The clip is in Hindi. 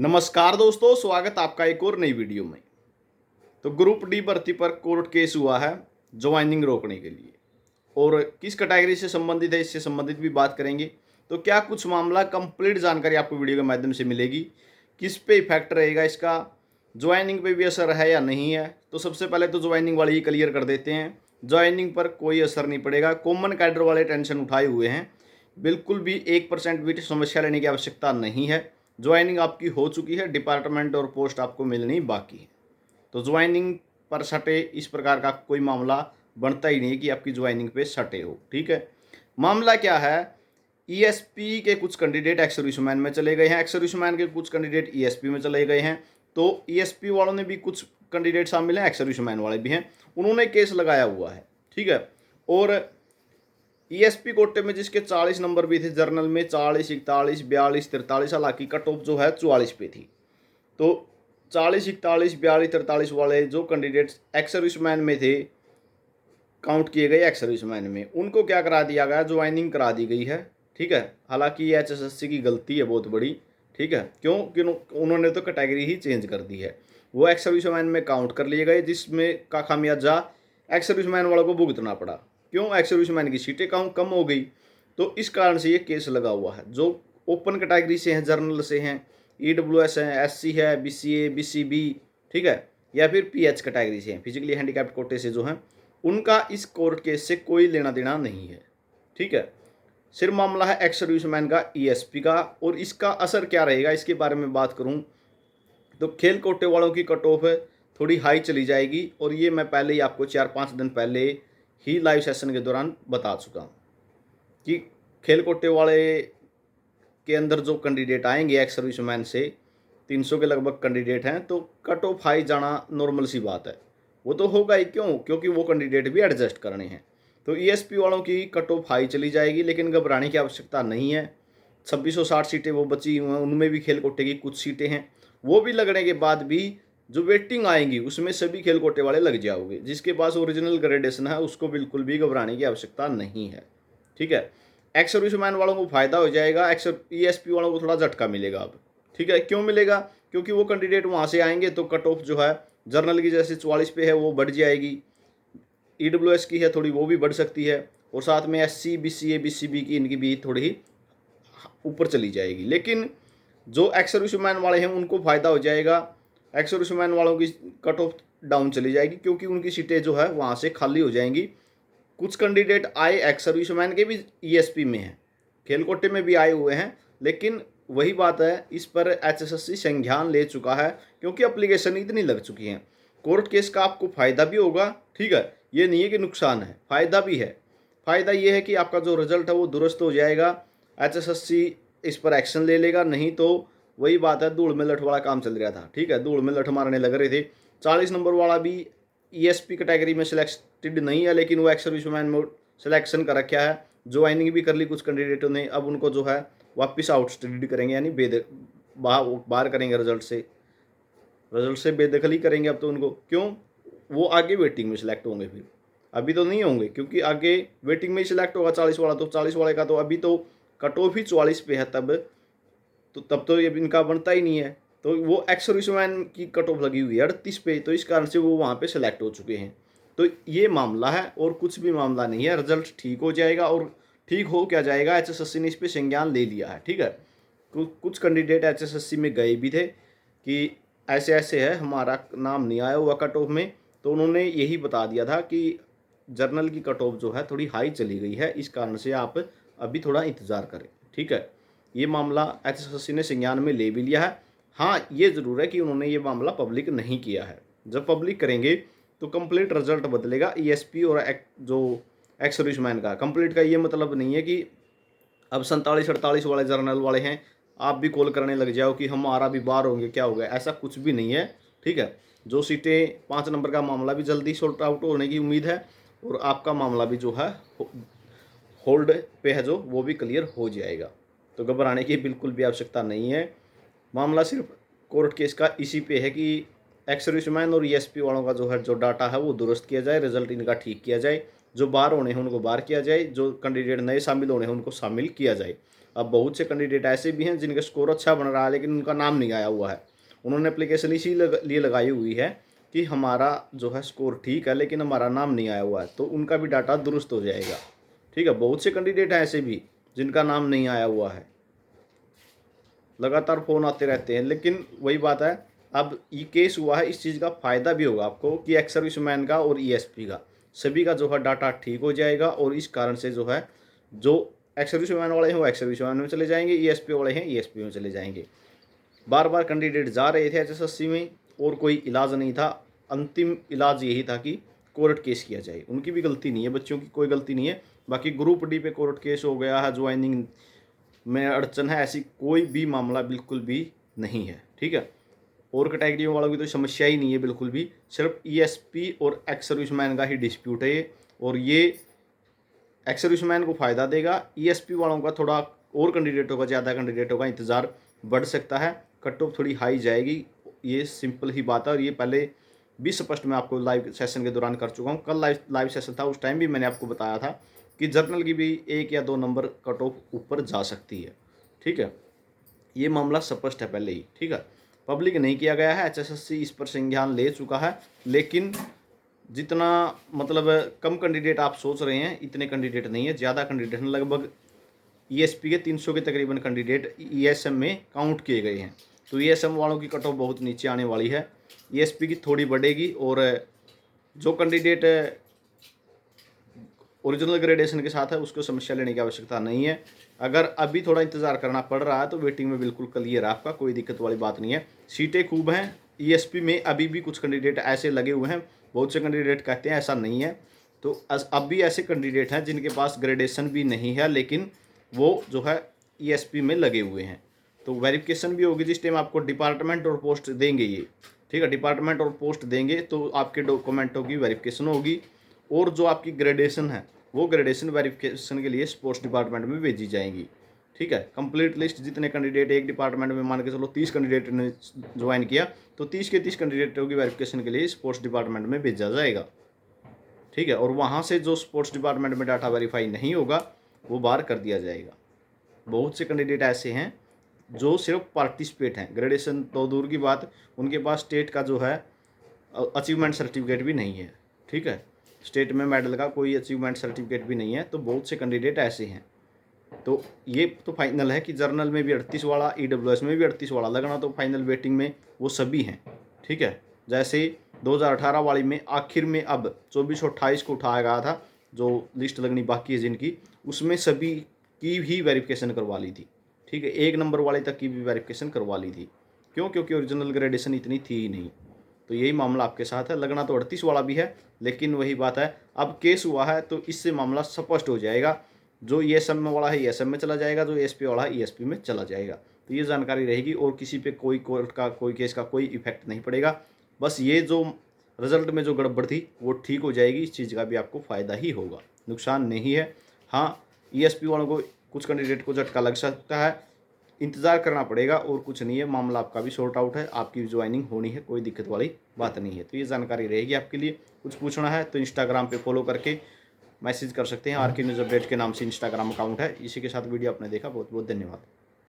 नमस्कार दोस्तों, स्वागत आपका एक और नई वीडियो में। तो ग्रुप डी भर्ती पर कोर्ट केस हुआ है ज्वाइनिंग रोकने के लिए, और किस कैटेगरी से संबंधित है इससे संबंधित भी बात करेंगे। तो क्या कुछ मामला कंप्लीट जानकारी आपको वीडियो के माध्यम से मिलेगी, किस पे इफेक्ट रहेगा इसका, ज्वाइनिंग पे भी असर है या नहीं है। तो सबसे पहले तो ज्वाइनिंग वाली ही क्लियर कर देते हैं। ज्वाइनिंग पर कोई असर नहीं पड़ेगा। कॉमन कैडर वाले टेंशन उठाए हुए हैं, बिल्कुल भी 1% भी समस्या लेने की आवश्यकता नहीं है। ज्वाइनिंग आपकी हो चुकी है, डिपार्टमेंट और पोस्ट आपको मिलनी बाकी है। तो ज्वाइनिंग पर सटे इस प्रकार का कोई मामला बनता ही नहीं कि आपकी ज्वाइनिंग पे सटे हो। ठीक है, मामला क्या है। ईएसपी के कुछ कैंडिडेट एक्स सर्विसमैन में चले गए हैं, एक्स सर्विसमैन के कुछ कैंडिडेट ईएसपी में चले गए हैं। तो ईएसपी वालों ने भी कुछ कैंडिडेट शामिल हैं, एक्स सर्विसमैन वाले भी हैं, उन्होंने केस लगाया हुआ है। ठीक है, और ईएसपी कोटे में जिसके 40 नंबर भी थे, जर्नल में 40, 41, 42, 43, हालांकि कट ऑफ जो है 44 पे थी। तो 40, 41, 42, 43 वाले जो कैंडिडेट्स एक्स सर्विसमैन में थे, काउंट किए गए एक्स सर्विसमैन में, उनको क्या करा दिया गया, ज्वाइनिंग करा दी गई है। ठीक है, हालांकि ये एचएसएससी की गलती है बहुत बड़ी। ठीक है, क्यों उन्होंने तो कैटेगरी ही चेंज कर दी है। वो एक्स सर्विसमैन में काउंट कर लिए गए, जिसमें का खामियाजा एक्स सर्विसमैन वालों को भुगतना पड़ा। क्यों, एक्स सर्विसमैन की सीटें कम हो गई। तो इस कारण से ये केस लगा हुआ है। जो ओपन कैटेगरी से हैं, जर्नल से हैं, ईडब्ल्यूएस है, एससी है, बीसीए, बीसीबी, ठीक है, या फिर पीएच कैटेगरी से हैं, फिजिकली हैंडीकैप्ड कोटे से जो हैं, उनका इस कोर्ट केस से कोई लेना देना नहीं है। ठीक है, सिर्फ मामला है एक्स सर्विसमैन का, ईएसपी का। और इसका असर क्या रहेगा, इसके बारे में बात करूं तो खेल कोटे वालों की कट ऑफ थोड़ी हाई चली जाएगी, और ये मैं पहले ही आपको 4-5 दिन पहले ही लाइव सेशन के दौरान बता चुका हूँ कि खेल कोटे वाले के अंदर जो कैंडिडेट आएंगे एक्स सर्विसमैन से, 300 के लगभग कैंडिडेट हैं, तो कट ऑफ हाई जाना नॉर्मल सी बात है। वो तो होगा ही, क्यों, क्योंकि वो कैंडिडेट भी एडजस्ट करने हैं। तो ईएसपी वालों की कट ऑफ हाई चली जाएगी, लेकिन घबराने की आवश्यकता नहीं है। 2660 सीटें वो बची हुई हैं, उनमें भी खेल कोटे की कुछ सीटें हैं। वो भी लगने के बाद भी जो वेटिंग आएंगी उसमें सभी खेल कोटे वाले लग जाओगे। जिसके पास ओरिजिनल ग्रेडेशन है उसको बिल्कुल भी घबराने की आवश्यकता नहीं है। ठीक है, एक्स सर्विसमैन वालों को फायदा हो जाएगा, एक्स ईएसपी वालों को थोड़ा झटका मिलेगा अब। ठीक है, क्यों मिलेगा, क्योंकि वो कैंडिडेट वहाँ से आएंगे तो कट ऑफ जो है जर्नल की जैसे 44 पे है वो बढ़ जाएगी, ईडब्ल्यूएस की है थोड़ी वो भी बढ़ सकती है, और साथ में एससी, बीसीए, बीसीबी की इनकी भी थोड़ी ही ऊपर चली जाएगी। लेकिन जो एक्स सर्विसमैन वाले हैं उनको फ़ायदा हो जाएगा, एक्स सर्विसमैन वालों की कट ऑफ डाउन चली जाएगी, क्योंकि उनकी सीटें जो है वहाँ से खाली हो जाएंगी। कुछ कैंडिडेट आए एक्स सर्विसमैन के भी ईएसपी में हैं, खेल कोटे में भी आए हुए हैं, लेकिन वही बात है, इस पर एचएसएससी संज्ञान ले चुका है, क्योंकि एप्लीकेशन इतनी लग चुकी हैं। कोर्ट केस का आपको फ़ायदा भी होगा। ठीक है, ये नहीं है कि नुकसान है, फ़ायदा भी है। फ़ायदा ये है कि आपका जो रिजल्ट है वो दुरुस्त हो जाएगा, एचएसएससी इस पर एक्शन ले लेगा। नहीं तो वही बात है, धूल में लठ वाला काम चल रहा था। ठीक है, धूल में लठ मारने लग रहे थे। 40 नंबर वाला भी ईएसपी कैटेगरी में सिलेक्टेड नहीं है, लेकिन वो एक्स सर्विसमैन में सिलेक्शन कर रखा है। ज्वाइनिंग भी कर ली कुछ कैंडिडेटों ने, अब उनको जो है वापस आउटस्टेड करेंगे, यानी बाहर करेंगे रिजल्ट से बेदखली करेंगे अब तो उनको। क्यों, वो आगे वेटिंग में सिलेक्ट होंगे, फिर अभी तो नहीं होंगे, क्योंकि आगे वेटिंग में ही सिलेक्ट होगा 40 वाला। तो 40 वाले का तो अभी तो कट ऑफ ही 44 पे है, तब तो ये इनका बनता ही नहीं है। तो वो एक्स सर्विसमैन की कट ऑफ लगी हुई है 38 पे, तो इस कारण से वो वहाँ पे सेलेक्ट हो चुके हैं। तो ये मामला है, और कुछ भी मामला नहीं है। रिजल्ट ठीक हो जाएगा, और ठीक हो क्या जाएगा, एचएसएससी ने इस पर संज्ञान ले लिया है। ठीक है, कुछ कैंडिडेट एचएसएससी में गए भी थे कि ऐसे ऐसे है, हमारा नाम नहीं आया हुआ कट ऑफ में, तो उन्होंने यही बता दिया था कि जर्नल की कट ऑफ जो है थोड़ी हाई चली गई है, इस कारण से आप अभी थोड़ा इंतज़ार करें। ठीक है, ये मामला एचएसएससी ने संज्ञान में ले भी लिया है। हाँ, ये ज़रूर है कि उन्होंने ये मामला पब्लिक नहीं किया है। जब पब्लिक करेंगे तो कंप्लीट रिजल्ट बदलेगा ईएसपी और जो एक्स सर्विसमैन का। कंप्लीट का ये मतलब नहीं है कि अब 47-48 वाले जर्नल वाले हैं आप भी कॉल करने लग जाओ कि हमारा भी बाहर होंगे, क्या होगा, ऐसा कुछ भी नहीं है। ठीक है, जो सीटें 5 नंबर का मामला भी जल्दी सॉर्ट आउट होने की उम्मीद है, और आपका मामला भी जो है होल्ड पे है जो, वो भी क्लियर हो जाएगा। तो घबराने की बिल्कुल भी आवश्यकता नहीं है। मामला सिर्फ कोर्ट केस का इसी पे है कि एक्स सर्विसमैन और ईएसपी वालों का जो है जो डाटा है वो दुरुस्त किया जाए, रिजल्ट इनका ठीक किया जाए, जो बाहर होने हैं उनको बाहर किया जाए, जो कैंडिडेट नए शामिल होने हैं उनको शामिल किया जाए। अब बहुत से कैंडिडेट ऐसे भी हैं जिनका स्कोर अच्छा बन रहा है लेकिन उनका नाम नहीं आया हुआ है। उन्होंने एप्लीकेशन लिए लगाई हुई है कि हमारा जो है स्कोर ठीक है लेकिन हमारा नाम नहीं आया हुआ है, तो उनका भी डाटा दुरुस्त हो जाएगा। ठीक है, बहुत से कैंडिडेट हैं ऐसे भी जिनका नाम नहीं आया हुआ है, लगातार फ़ोन आते रहते हैं। लेकिन वही बात है, अब ये केस हुआ है, इस चीज़ का फ़ायदा भी होगा आपको कि एक्स सर्विसमैन का और ईएसपी का सभी का जो है डाटा ठीक हो जाएगा, और इस कारण से जो है जो एक्स सर्विसमैन वाले हैं वो एक्स सर्विसमैन में चले जाएंगे, ईएसपी वाले हैं ईएसपी में चले जाएंगे। बार बार कैंडिडेट जा रहे थे एचएसएससी में और कोई इलाज नहीं था, अंतिम इलाज यही था कि कोर्ट केस किया जाए। उनकी भी गलती नहीं है, बच्चों की कोई गलती नहीं है। बाकी ग्रुप डी पे कोर्ट केस हो गया है, ज्वाइनिंग में अड़चन है, ऐसी कोई भी मामला बिल्कुल भी नहीं है। ठीक है, और कैटेगरियों वालों की तो समस्या ही नहीं है बिल्कुल भी, सिर्फ ईएसपी और एक्स सर्विसमैन का ही डिस्प्यूट है ये, और ये एक्स सर्विसमैन को फ़ायदा देगा। ईएसपी वालों का थोड़ा और कैंडिडेटों का, ज़्यादा कैंडिडेटों का इंतज़ार बढ़ सकता है, कट ऑफ थोड़ी हाई जाएगी, ये सिंपल ही बात है। और ये पहले भी स्पष्ट मैं आपको लाइव सेशन के दौरान कर चुका हूँ। कल लाइव सेशन था, उस टाइम भी मैंने आपको बताया था कि जर्नल की भी 1 या 2 नंबर कट ऑफ ऊपर जा सकती है। ठीक है, ये मामला स्पष्ट है पहले ही। ठीक है, पब्लिक नहीं किया गया है, एचएसएससी इस पर संज्ञान ले चुका है, लेकिन जितना मतलब कम कैंडिडेट आप सोच रहे हैं इतने कैंडिडेट नहीं है, ज़्यादा कैंडिडेट हैं। लगभग ईएसपी के 300 के तकरीबन कैंडिडेट ईएसएम में काउंट किए गए हैं, तो ईएसएम वालों की कट ऑफ बहुत नीचे आने वाली है, ईएसपी की थोड़ी बढ़ेगी। और जो कैंडिडेट ओरिजिनल ग्रेडेशन के साथ है उसको समस्या लेने की आवश्यकता नहीं है। अगर अभी थोड़ा इंतज़ार करना पड़ रहा है तो वेटिंग में बिल्कुल क्लियर है आपका, कोई दिक्कत वाली बात नहीं है। सीटें खूब हैं ईएसपी में, अभी भी कुछ कैंडिडेट ऐसे लगे हुए हैं, बहुत से कैंडिडेट कहते हैं ऐसा नहीं है, तो अब भी ऐसे कैंडिडेट हैं जिनके पास ग्रेडेशन भी नहीं है लेकिन वो जो है ईएसपी में लगे हुए हैं। तो वेरिफिकेशन भी होगी जिस टाइम आपको डिपार्टमेंट और पोस्ट देंगे ये। ठीक है, डिपार्टमेंट और पोस्ट देंगे तो आपके डॉक्यूमेंटों की वेरिफिकेशन होगी, और जो आपकी ग्रेडेशन है वो ग्रेडेशन वेरिफिकेशन के लिए स्पोर्ट्स डिपार्टमेंट में भेजी जाएंगी। ठीक है, कंप्लीट लिस्ट जितने कैंडिडेट एक डिपार्टमेंट में मान के चलो 30 कैंडिडेट ने ज्वाइन किया, तो 30 के 30 कैंडिडेटों की वेरिफिकेशन के लिए स्पोर्ट्स डिपार्टमेंट में भेजा जाएगा। ठीक है, और वहाँ से जो स्पोर्ट्स डिपार्टमेंट में डाटा वेरीफाई नहीं होगा वो बाहर कर दिया जाएगा। बहुत से कैंडिडेट ऐसे हैं जो सिर्फ पार्टिसिपेट हैं, ग्रेडेशन तो दूर की बात, उनके पास स्टेट का जो है अचीवमेंट सर्टिफिकेट भी नहीं है। ठीक है, स्टेट में मेडल का कोई अचीवमेंट सर्टिफिकेट भी नहीं है, तो बहुत से कैंडिडेट ऐसे हैं। तो ये तो फाइनल है कि जर्नल में भी 38 वाला, ईडब्ल्यूएस में भी 38 वाला लगना, तो फाइनल वेटिंग में वो सभी हैं। ठीक है, जैसे 2018 वाली में आखिर में अब 2428 को उठाया गया था, जो लिस्ट लगनी बाकी है जिनकी, उसमें सभी की ही वेरिफिकेशन करवा ली थी। ठीक है, 1 नंबर वाले तक की भी वेरिफिकेशन करवा ली थी। क्यों? क्योंकि ओरिजिनल ग्रेडेशन इतनी थी ही नहीं। तो यही मामला आपके साथ है, लगना तो 38 वाला भी है, लेकिन वही बात है, अब केस हुआ है तो इससे मामला स्पष्ट हो जाएगा। जो ईएसएम वाला है ईएसएम में चला जाएगा, जो ईएसपी वाला है ईएसपी में चला जाएगा। तो ये जानकारी रहेगी, और किसी पे कोई कोर्ट का कोई केस का कोई इफेक्ट नहीं पड़ेगा। बस ये जो रिजल्ट में जो गड़बड़ थी वो ठीक हो जाएगी, इस चीज़ का भी आपको फ़ायदा ही होगा, नुकसान नहीं है। हाँ, ईएसपी वालों को कुछ कैंडिडेट को झटका लग सकता है, इंतज़ार करना पड़ेगा, और कुछ नहीं है, मामला आपका भी सॉर्ट आउट है, आपकी भी ज्वाइनिंग होनी है, कोई दिक्कत वाली बात नहीं है। तो ये जानकारी रहेगी आपके लिए। कुछ पूछना है तो इंस्टाग्राम पे फॉलो करके मैसेज कर सकते हैं, आरके न्यूज़ अपडेट के नाम से इंस्टाग्राम अकाउंट है। इसी के साथ वीडियो आपने देखा, बहुत बहुत धन्यवाद।